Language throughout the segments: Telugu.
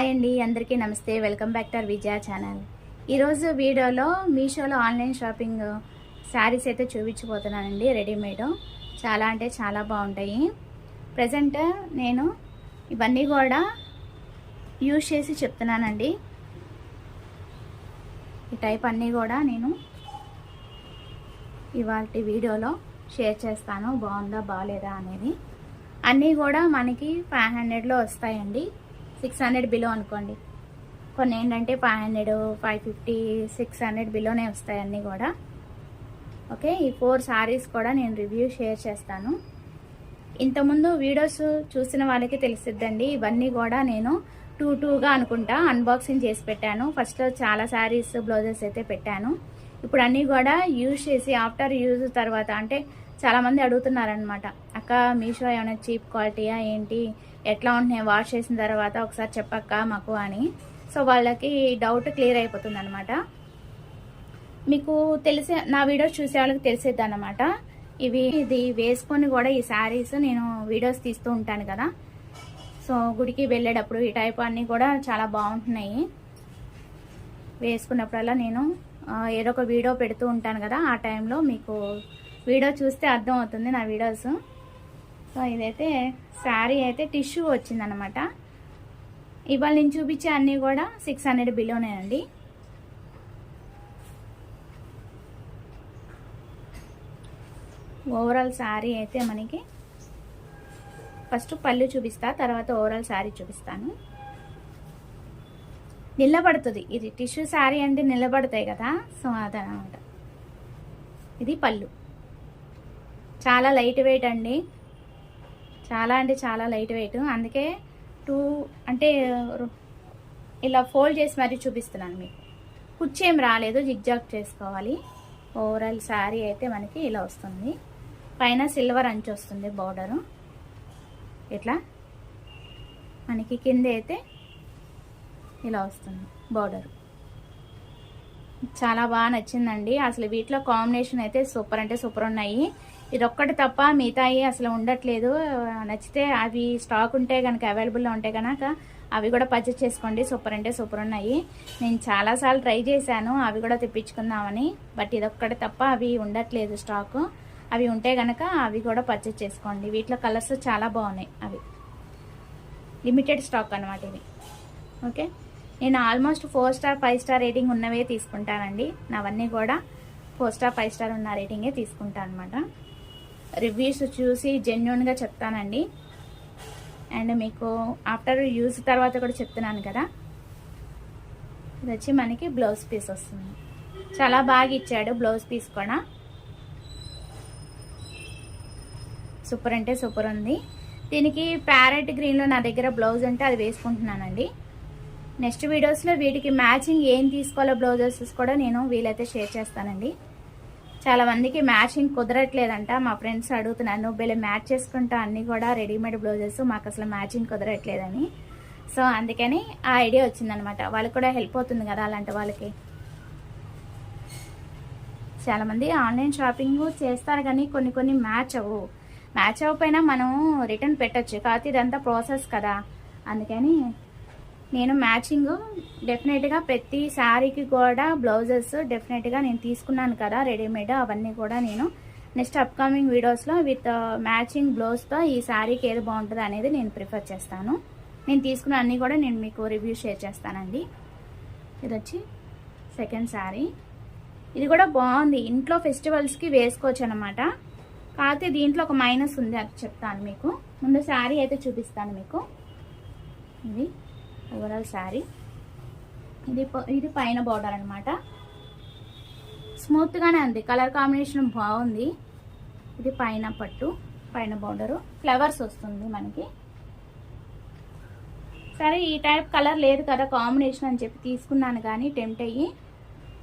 హాయ్ అండి, అందరికీ నమస్తే. Welcome back to our Vijaya channel. ఈరోజు వీడియోలో మీషోలో ఆన్లైన్ షాపింగ్ శారీస్ అయితే చూపించబోతున్నానండి. రెడీమేడ్ చాలా అంటే చాలా బాగుంటాయి. ప్రజెంట్ నేను ఇవన్నీ కూడా యూజ్ చేసి చెప్తున్నానండి. ఈ టైప్ అన్నీ కూడా నేను ఇవాళ వీడియోలో షేర్ చేస్తాను. బాగుందా బాగాలేదా అనేది. అన్నీ కూడా మనకి 500లో వస్తాయండి. 600 బిలో అనుకోండి. కొన్ని ఏంటంటే 500, 550, 600 బిలోనే వస్తాయి అన్నీ కూడా. ఓకే, ఈ 4 శారీస్ కూడా నేను రివ్యూ షేర్ చేస్తాను. ఇంతకుముందు వీడియోస్ చూసిన వాళ్ళకి తెలిసిద్దండి. ఇవన్నీ కూడా నేను 2గా అనుకుంటా అన్బాక్సింగ్ చేసి పెట్టాను. ఫస్ట్లో చాలా శారీస్ బ్లౌజెస్ అయితే పెట్టాను. ఇప్పుడు అన్నీ కూడా యూజ్ చేసి ఆఫ్టర్ యూజ్ తర్వాత అంటే చాలామంది అడుగుతున్నారనమాట, అక్క మీషో ఏమైనా చీప్ క్వాలిటీయా ఏంటి, ఎట్లా ఉంటున్నాయి వాష్ చేసిన తర్వాత ఒకసారి చెప్పక్క మాకు అని. సో వాళ్ళకి డౌట్ క్లియర్ అయిపోతుంది అనమాట. మీకు తెలిసే నా వీడియోస్ చూసే వాళ్ళకి తెలిసేది అనమాట. ఇది వేసుకొని కూడా ఈ శారీస్ నేను వీడియోస్ తీస్తూ ఉంటాను కదా. సో గుడికి వెళ్ళేటప్పుడు ఈ టైప్ అన్నీ కూడా చాలా బాగుంటున్నాయి. వేసుకున్నప్పుడల్లా నేను ఏదో ఒక వీడియో పెడుతూ ఉంటాను కదా. ఆ టైంలో మీకు వీడియో చూస్తే అర్థం అవుతుంది నా వీడియోస్. సో ఇదైతే శారీ అయితే టిష్యూ వచ్చిందనమాట. ఇవాళ నేను చూపించే అన్నీ కూడా 600 బిలోనే అండి. ఓవరాల్ శారీ అయితే మనకి ఫస్ట్ పళ్ళు చూపిస్తా, తర్వాత ఓవరాల్ శారీ చూపిస్తాను. నిలబడుతుంది. ఇది టిష్యూ శారీ అంటే నిలబడతాయి కదా. సో అదనమాట. ఇది పళ్ళు. చాలా లైట్ వెయిట్ అండి. చాలా అంటే చాలా లైట్ వెయిట్. అందుకే అంటే ఇలా ఫోల్డ్ చేసి మరీ చూపిస్తున్నాను మీకు. కుచ్చేం రాలేదు, జిగ్జాగ్ చేసుకోవాలి. ఓవరాల్ శారీ అయితే మనకి ఇలా వస్తుంది. పైన సిల్వర్ అంచు వస్తుంది బార్డరు. ఇట్లా మనకి కింద అయితే ఇలా వస్తుంది బార్డరు. చాలా బాగా నచ్చిందండి. అసలు వీటిలో కాంబినేషన్ అయితే సూపర్ అంటే సూపర్ ఉన్నాయి. ఇది ఒక్కటి తప్ప మిగతాయి అసలు ఉండట్లేదు. నచ్చితే అవి స్టాక్ ఉంటే కనుక, అవైలబుల్లో ఉంటే కనుక అవి కూడా పర్చేస్ చేసుకోండి. సూపర్ అంటే సూపర్ ఉన్నాయి. నేను చాలాసార్లు ట్రై చేశాను అవి కూడా తెప్పించుకుందామని. బట్ ఇదొక్కటి తప్ప అవి ఉండట్లేదు స్టాకు. అవి ఉంటే కనుక అవి కూడా పర్చేస్ చేసుకోండి. వీటిలో కలర్స్ చాలా బాగున్నాయి. అవి లిమిటెడ్ స్టాక్ అనమాట ఇవి. ఓకే, నేను ఆల్మోస్ట్ 4 స్టార్ 5 స్టార్ రేటింగ్ ఉన్నవే తీసుకుంటానండి. నావన్నీ కూడా 4 స్టార్ 5 స్టార్ ఉన్న రేటింగే తీసుకుంటాను అనమాట. రివ్యూస్ చూసి జెన్యూన్గా చెప్తానండి. అండ్ మీకు ఆఫ్టర్ యూజ్ తర్వాత కూడా చెప్తున్నాను కదా. ఇది వచ్చి మనకి బ్లౌజ్ పీస్ వస్తుంది. చాలా బాగా ఇచ్చాడు బ్లౌజ్ పీస్ కూడా. సూపర్ అంటే సూపర్ ఉంది. దీనికి ప్యారెట్ గ్రీన్లో నా దగ్గర బ్లౌజ్ ఉంటే అది వేసుకుంటున్నానండి. నెక్స్ట్ వీడియోస్లో వీటికి మ్యాచింగ్ ఏం తీసుకోవాలో బ్లౌజెస్ కూడా నేను వీలైతే షేర్ చేస్తానండి. చాలా మందికి మ్యాచింగ్ కుదరట్లేదంట. మా ఫ్రెండ్స్ అడుగుతున్నారు, నువ్వు వీళ్ళు మ్యాచ్ చేసుకుంటా అన్నీ కూడా రెడీమేడ్ బ్లౌజెస్, మాకు అసలు మ్యాచింగ్ కుదరట్లేదని. సో అందుకని ఆ ఐడియా వచ్చిందనమాట. వాళ్ళకి కూడా హెల్ప్ అవుతుంది కదా అలాంటి వాళ్ళకి. చాలామంది ఆన్లైన్ షాపింగ్ చేస్తారు కానీ కొన్ని మ్యాచ్ అవ్వకపోయినా మనం రిటర్న్ పెట్టచ్చు. కాకపోతే ఇదంతా ప్రాసెస్ కదా. అందుకని నేను మ్యాచింగ్ డెఫినెట్గా ప్రతి శారీకి కూడా బ్లౌజెస్ డెఫినెట్గా నేను తీసుకున్నాను కదా రెడీమేడ్. అవన్నీ కూడా నేను నెక్స్ట్ అప్కమింగ్ వీడియోస్లో విత్ మ్యాచింగ్ బ్లౌజ్తో ఈ శారీకి ఏది బాగుంటుంది అనేది నేను ప్రిఫర్ చేస్తాను. నేను తీసుకున్న అన్నీ కూడా నేను మీకు రివ్యూ షేర్ చేస్తానండి. ఇది వచ్చి సెకండ్ శారీ. ఇది కూడా బాగుంది. ఇంట్లో ఫెస్టివల్స్కి వేసుకోవచ్చు అనమాట. కాకపోతే దీంట్లో ఒక మైనస్ ఉంది, అది చెప్తాను మీకు. ముందు శారీ అయితే చూపిస్తాను మీకు. ఇది ఓవరాల్ శారీ. ఇది పైన బార్డర్ అనమాట. స్మూత్గానే ఉంది. కలర్ కాంబినేషన్ బాగుంది. ఇది పైన పట్టు, పైన బార్డరు, ఫ్లవర్స్ వస్తుంది మనకి. సరే ఈ టైప్ కలర్ లేదు కదా కాంబినేషన్ అని చెప్పి తీసుకున్నాను కానీ టెంప్ట్ అయ్యి.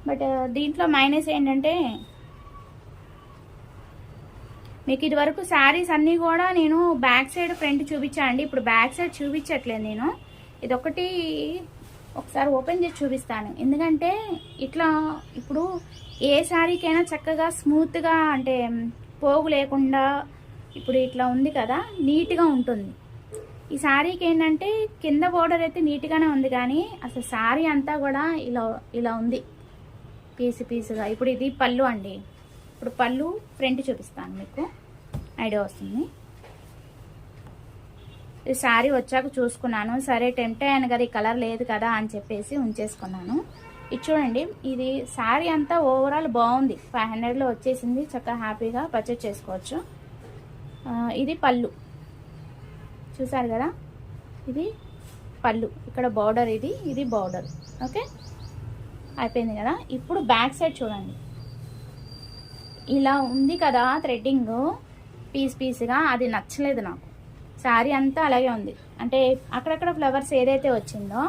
బట్ దీంట్లో మైనస్ ఏంటంటే మీకు ఇది వరకు శారీస్ అన్నీ కూడా నేను బ్యాక్ సైడ్ ఫ్రంట్ చూపించానండి. ఇప్పుడు బ్యాక్ సైడ్ చూపించట్లేదు నేను. ఇదొకటి ఒకసారి ఓపెన్ చేసి చూపిస్తాను. ఎందుకంటే ఇట్లా ఇప్పుడు ఏ శారీకైనా చక్కగా స్మూత్గా అంటే పోగు లేకుండా ఇప్పుడు ఇట్లా ఉంది కదా, నీట్గా ఉంటుంది. ఈ శారీకి ఏంటంటే కింద బోర్డర్ అయితే నీట్గానే ఉంది, కానీ అసలు శారీ అంతా కూడా ఇలా ఇలా ఉంది పీసుగా. ఇప్పుడు ఇది పళ్ళు అండి. ఇప్పుడు పళ్ళు ఫ్రంట్ చూపిస్తాను, మీకు ఐడియా వస్తుంది. ఈ శారీ వచ్చాక చూసుకున్నాను, సరే టెంప్ట్ అయ్యాను కదా, ఈ కలర్ లేదు కదా అని చెప్పేసి ఉంచేసుకున్నాను. ఇది చూడండి, ఇది శారీ అంతా ఓవరాల్ బాగుంది. 500లో వచ్చేసింది, చక్కగా హ్యాపీగా పర్చేజ్ చేసుకోవచ్చు. ఇది పళ్ళు చూసారు కదా, ఇది పళ్ళు, ఇక్కడ బార్డర్, ఇది బార్డర్. ఓకే, అయిపోయింది కదా. ఇప్పుడు బ్యాక్ సైడ్ చూడండి, ఇలా ఉంది కదా థ్రెడ్డింగ్ పీస్గా, అది నచ్చలేదు నాకు. శారీ అంతా అలాగే ఉంది, అంటే అక్కడక్కడ ఫ్లవర్స్ ఏదైతే వచ్చిందో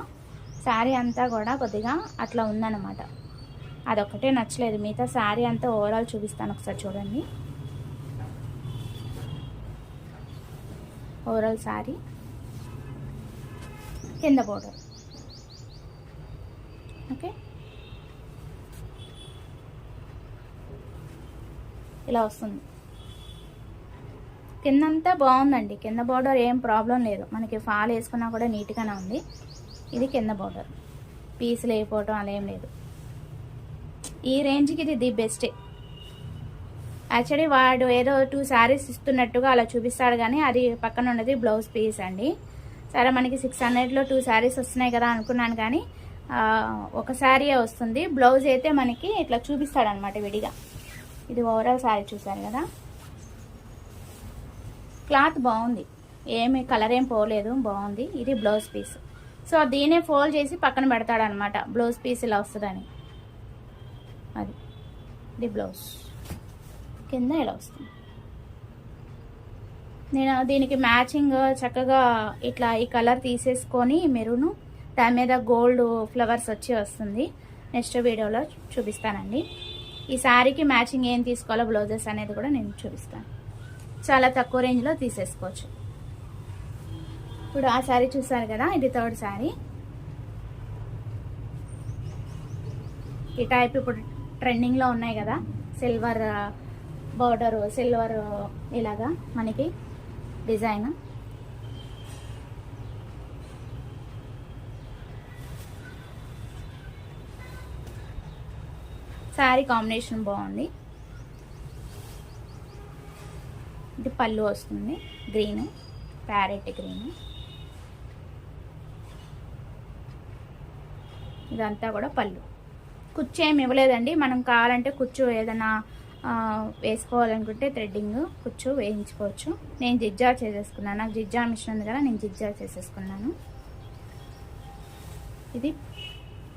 శారీ అంతా కూడా కొద్దిగా అట్లా ఉందన్నమాట. అదొక్కటే నచ్చలేదు, మిగతా శారీ అంతా ఓవరాల్ చూపిస్తాను ఒకసారి చూడండి. ఓవరాల్ శారీ కింద బోర్డర్. ఓకే, ఇలా వస్తుంది. కిందంతా బాగుందండి, కింద బోర్డర్ ఏం ప్రాబ్లం లేదు, మనకి ఫాల్ వేసుకున్నా కూడా నీట్గానే ఉంది. ఇది కింద బోర్డర్, పీసులు అయిపోవటం అలా ఏం లేదు. ఈ రేంజ్కి ఇది ది బెస్టే. యాక్చువల్లీ వాడు ఏదో 2 శారీస్ ఇస్తున్నట్టుగా అలా చూపిస్తాడు, కానీ అది పక్కన ఉన్నది బ్లౌజ్ పీస్ అండి. సరే మనకి 600లో 2 శారీస్ వస్తున్నాయి కదా అనుకున్నాను, కానీ ఒక శారీయే వస్తుంది. బ్లౌజ్ అయితే మనకి ఇట్లా చూపిస్తాడు అనమాట విడిగా. ఇది ఓవరాల్ శారీ చూసారు కదా, క్లాత్ బాగుంది, ఏమి కలర్ ఏం పోలేదు, బాగుంది. ఇది బ్లౌజ్ పీస్. సో దీనే ఫోల్డ్ చేసి పక్కన పెడతాడు అనమాట, బ్లౌజ్ పీస్ ఇలా వస్తుందని. అది ఇది బ్లౌజ్, కింద ఇలా వస్తుంది. నేను దీనికి మ్యాచింగ్ చక్కగా ఇట్లా ఈ కలర్ తీసేసుకొని మెరూను, దాని మీద గోల్డ్ ఫ్లవర్స్ వచ్చి వస్తుంది. నెక్స్ట్ వీడియోలో చూపిస్తానండి. ఈ శారీకి మ్యాచింగ్ ఏం తీసుకోవాలో బ్లౌజెస్ అనేది కూడా నేను చూపిస్తాను. చాలా తక్కువ రేంజ్లో తీసేసుకోవచ్చు. ఇప్పుడు ఆ శారీ చూసారు కదా, ఇది 3rd శారీ. ఈ టైప్ ఇప్పుడు ట్రెండింగ్లో ఉన్నాయి కదా, సిల్వర్ బార్డర్, సిల్వర్ ఇలాగా మనకి డిజైన్. శారీ కాంబినేషన్ బాగుంది. ఇది పళ్ళు వస్తుంది, గ్రీన్, ప్యారెట్ గ్రీన్. ఇదంతా కూడా పళ్ళు. కుచ్చు ఏమి ఇవ్వలేదండి, మనం కావాలంటే కుచ్చు ఏదైనా వేసుకోవాలనుకుంటే థ్రెడ్డింగ్ కుచ్చు వేయించుకోవచ్చు. నేను జిజ్జా చేసేసుకున్నాను, నాకు జిజ్జా మిషన్ ఉంది కదా, నేను జిజ్జా చేసేసుకున్నాను. ఇది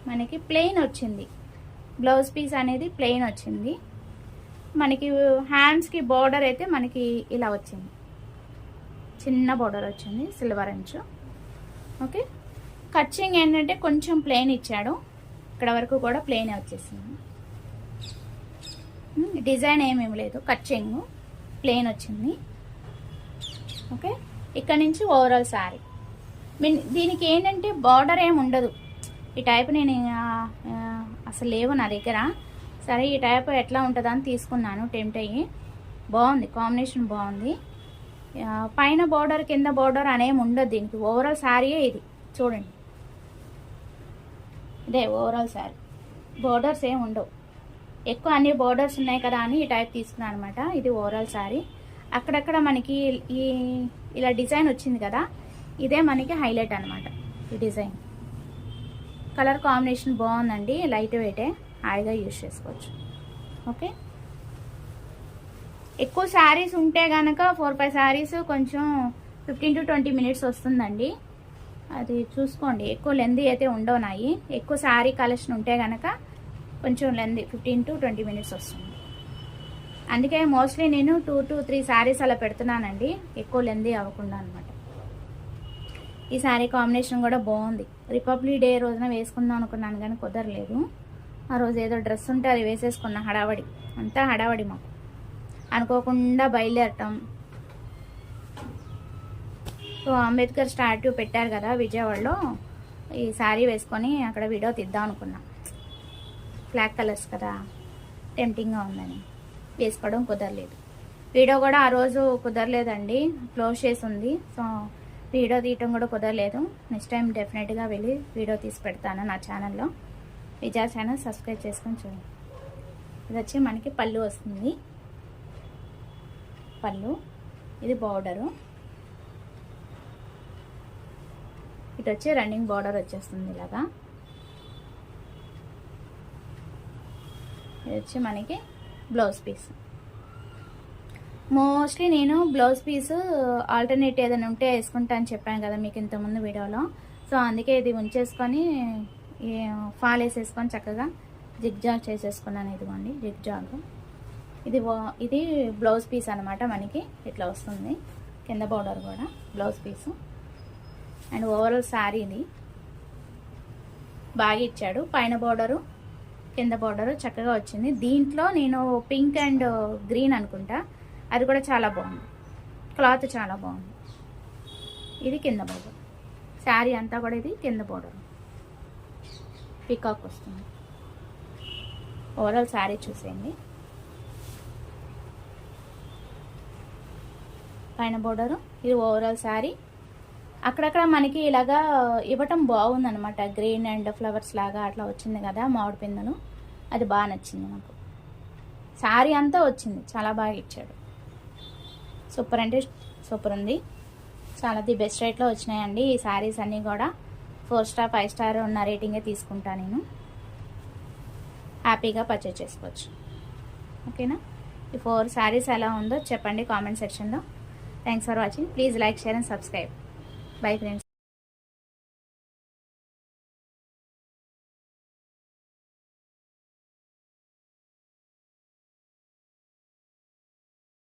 మనకి ప్లెయిన్ వచ్చింది, బ్లౌజ్ పీస్ అనేది ప్లెయిన్ వచ్చింది. మనకి హ్యాండ్స్కి బార్డర్ అయితే మనకి ఇలా వచ్చింది, చిన్న బార్డర్ వచ్చింది, సిల్వర్ అంచు. ఓకే, కట్చింగ్ ఏంటంటే కొంచెం ప్లెయిన్ ఇచ్చాడు, ఇక్కడ వరకు కూడా ప్లెయిన్ వచ్చేసింది. డిజైన్ ఏమేమి లేదు, కట్చింగ్ ప్లెయిన్ వచ్చింది. ఓకే, ఇక్కడ నుంచి ఓవరాల్ శారీ. దీనికి ఏంటంటే బార్డర్ ఏమి ఉండదు. ఈ టైప్ నేను అసలు లేవు నా దగ్గర. సరే ఈ టైప్ ఎట్లా ఉంటుందా అని తీసుకున్నాను, టెంప్ట్ అయ్యి. బాగుంది, కాంబినేషన్ బాగుంది. పైన బార్డర్ కింద బార్డర్ అనేమి ఉండదు దీనికి, ఓవరాల్ శారీయే ఇది. చూడండి, ఇదే ఓవరాల్ శారీ, బార్డర్స్ ఏమి ఉండవు ఎక్కువ, అన్ని బార్డర్స్ ఉన్నాయి కదా అని ఈ టైప్ తీసుకున్నాను అనమాట. ఇది ఓవరాల్ శారీ. అక్కడక్కడ మనకి ఈ ఇలా డిజైన్ వచ్చింది కదా, ఇదే మనకి హైలైట్ అనమాట. ఈ డిజైన్ కలర్ కాంబినేషన్ బాగుందండి, లైట్ వెయిటే, హాయిగా యూజ్ చేసుకోవచ్చు. ఓకే, ఎక్కువ శారీస్ ఉంటే కనుక 4-5 శారీస్ కొంచెం 15 to 20 minutes వస్తుందండి. అది చూసుకోండి, ఎక్కువ లెంత్ అయితే ఉండవు నాయి. ఎక్కువ శారీ కలెక్షన్ ఉంటే కనుక కొంచెం లెంత్ 15 to 20 minutes వస్తుంది. అందుకే మోస్ట్లీ నేను 2 to 3 శారీస్ అలా పెడుతున్నానండి, ఎక్కువ లెంత్ అవ్వకుండా అనమాట. ఈ శారీ కాంబినేషన్ కూడా బాగుంది. రిపబ్లిక్ డే రోజున వేసుకుందాం అనుకున్నాను కానీ కుదరలేదు. ఆ రోజు ఏదో డ్రెస్ ఉంటే అది వేసేసుకున్నా, హడావడి అంతా హడావడి మాకు, అనుకోకుండా బయలుదేరటం. సో అంబేద్కర్ స్టాట్యూ పెట్టారు కదా విజయవాడలో, ఈ శారీ వేసుకొని అక్కడ వీడియో తీద్దాం అనుకున్నా. బ్లాక్ కలర్స్ కదా, టెంప్టింగ్గా ఉందని వేసుకోవడం కుదరలేదు. వీడియో కూడా ఆ రోజు కుదరలేదండి, క్లోజ్ చేసి ఉంది. సో వీడియో తీయటం కూడా కుదరలేదు. నెక్స్ట్ టైం డెఫినెట్గా వెళ్ళి వీడియో తీసి పెడతాను నా ఛానల్లో. విజయ ఛానల్ సబ్స్క్రైబ్ చేసుకొని చూడండి. ఇది వచ్చి మనకి పళ్ళు వస్తుంది. పళ్ళు ఇది బార్డరు. ఇటు వచ్చి రన్నింగ్ బార్డర్ వచ్చేస్తుంది ఇలాగా. ఇది వచ్చి మనకి బ్లౌజ్ పీస్. మోస్ట్లీ నేను బ్లౌజ్ పీస్ ఆల్టర్నేట్ ఏదైనా ఉంటే వేసుకుంటా అని చెప్పాను కదా మీకు ఇంతకుముందు వీడియోలో. సో అందుకే ఇది ఉంచేసుకొని ఫాల్ వేసేసుకొని చక్కగా జిగ్జాగ్ చేసేసుకున్నాను. ఇదిగోండి జిగ్జాగ్. ఇది బ్లౌజ్ పీస్ అనమాట. మనకి ఇట్లా వస్తుంది. కింద బార్డర్ కూడా blouse piece. And overall sari ఇది బాగా ఇచ్చాడు. పైన బార్డరు కింద బార్డరు చక్కగా వచ్చింది. దీంట్లో నేను పింక్ అండ్ గ్రీన్ అనుకుంటా, అది కూడా చాలా బాగుంది. క్లాత్ చాలా బాగుంది. ఇది కింద బార్డర్. శారీ అంతా కూడా ఇది కింద బార్డర్ పికాక్ వస్తుంది. ఓవరాల్ శారీ చూసేయండి. పైన బార్డరు ఇది ఓవరాల్ శారీ. అక్కడక్కడ మనకి ఇలాగా ఇవ్వటం బాగుందనమాట. గ్రీన్ అండ్ ఫ్లవర్స్ లాగా అట్లా వచ్చింది కదా మామిడి పిందెలు. అది బాగా నచ్చింది నాకు. శారీ అంతా వచ్చింది, చాలా బాగా ఇచ్చాడు. సూపర్ అంటే సూపర్ ఉంది. చాలా ది బెస్ట్ రేట్లో వచ్చినాయండి ఈ శారీస్ అన్నీ కూడా. 4 స్టార్ 5 స్టార్ ఉన్న రేటింగే తీసుకుంటాను నేను. హ్యాపీగా పర్చేజ్ చేసుకోవచ్చు. ఓకేనా? ఈ 4 శారీస్ ఎలా ఉందో చెప్పండి కామెంట్ సెక్షన్లో. Thanks for watching. Please like, share and subscribe. Bye friends.